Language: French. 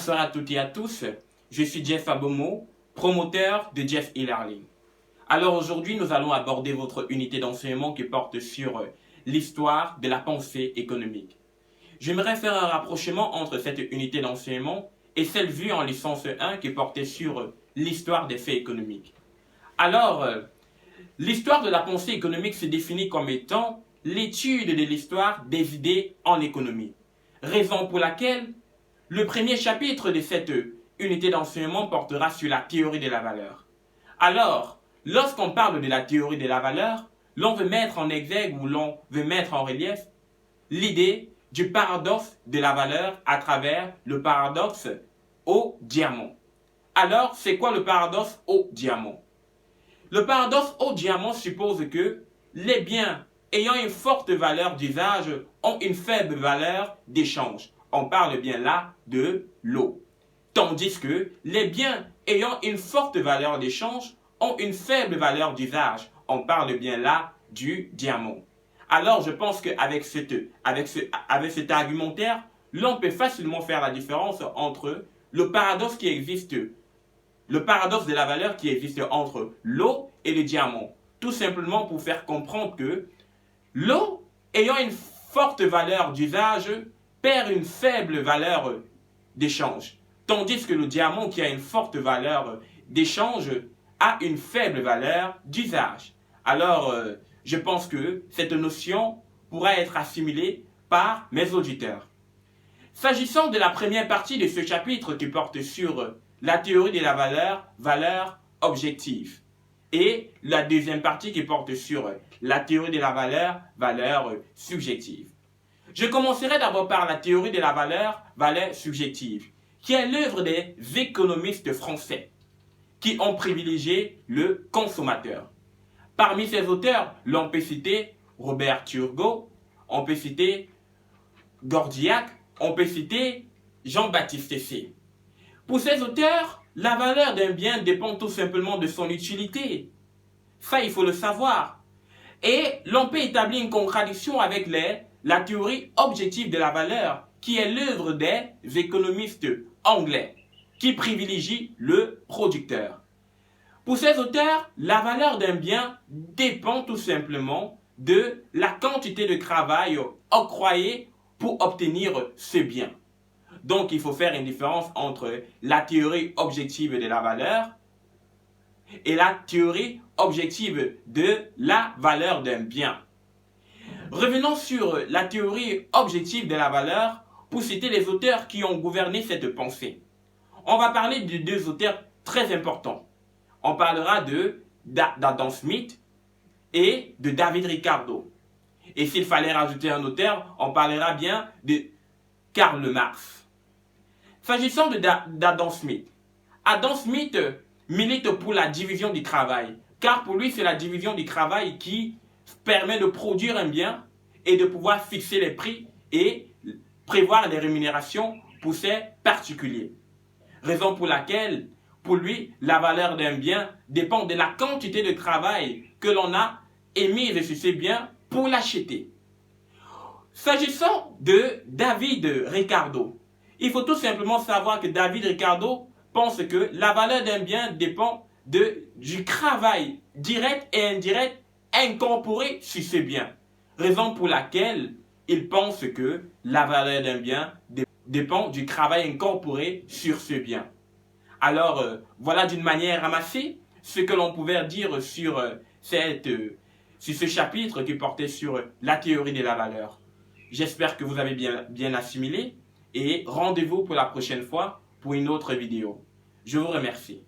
Bonsoir à toutes et à tous, je suis Jeff Abomo, promoteur de Jeff e-Learning. Alors aujourd'hui, nous allons aborder votre unité d'enseignement qui porte sur l'histoire de la pensée économique. J'aimerais faire un rapprochement entre cette unité d'enseignement et celle vue en licence 1 qui portait sur l'histoire des faits économiques. Alors, l'histoire de la pensée économique se définit comme étant l'étude de l'histoire des idées en économie. Raison pour laquelle le premier chapitre de cette unité d'enseignement portera sur la théorie de la valeur. Alors, lorsqu'on parle de la théorie de la valeur, l'on veut mettre en exergue ou l'on veut mettre en relief l'idée du paradoxe de la valeur à travers le paradoxe au diamant. Alors, c'est quoi le paradoxe au diamant? Le paradoxe au diamant suppose que les biens ayant une forte valeur d'usage ont une faible valeur d'échange. On parle bien là de l'eau. Tandis que les biens ayant une forte valeur d'échange ont une faible valeur d'usage. On parle bien là du diamant. Alors je pense qu'avec cet argumentaire, l'on peut facilement faire la différence entre le paradoxe le paradoxe de la valeur qui existe entre l'eau et le diamant. Tout simplement pour faire comprendre que l'eau ayant une forte valeur d'usage perd une faible valeur d'échange. Tandis que le diamant qui a une forte valeur d'échange a une faible valeur d'usage. Alors, je pense que cette notion pourra être assimilée par mes auditeurs. S'agissant de la première partie de ce chapitre qui porte sur la théorie de la valeur objective, et la deuxième partie qui porte sur la théorie de la valeur subjective. Je commencerai d'abord par la théorie de la valeur subjective, qui est l'œuvre des économistes français qui ont privilégié le consommateur. Parmi ces auteurs, l'on peut citer Robert Turgot, on peut citer Gordiac, on peut citer Jean-Baptiste Say. Pour ces auteurs, la valeur d'un bien dépend tout simplement de son utilité. Ça, il faut le savoir. Et l'on peut établir une contradiction avec la théorie objective de la valeur, qui est l'œuvre des économistes anglais, qui privilégient le producteur. Pour ces auteurs, la valeur d'un bien dépend tout simplement de la quantité de travail octroyée pour obtenir ce bien. Donc, il faut faire une différence entre la théorie objective de la valeur et la théorie objective de la valeur d'un bien. Revenons sur la théorie objective de la valeur pour citer les auteurs qui ont gouverné cette pensée. On va parler de deux auteurs très importants. On parlera d'Adam Smith et de David Ricardo. Et s'il fallait rajouter un auteur, on parlera bien de Karl Marx. S'agissant d'Adam Smith, Adam Smith milite pour la division du travail, car pour lui c'est la division du travail qui permet de produire un bien et de pouvoir fixer les prix et prévoir les rémunérations pour ses particuliers. Raison pour laquelle, pour lui, la valeur d'un bien dépend de la quantité de travail que l'on a émise sur ce bien pour l'acheter. S'agissant de David Ricardo, il faut tout simplement savoir que David Ricardo pense que la valeur d'un bien dépend du travail direct et indirect incorporé sur ce bien. Raison pour laquelle il pense que la valeur d'un bien dépend du travail incorporé sur ce bien. Alors, voilà d'une manière ramassée ce que l'on pouvait dire sur ce chapitre qui portait sur la théorie de la valeur. J'espère que vous avez bien assimilé et rendez-vous pour la prochaine fois pour une autre vidéo. Je vous remercie.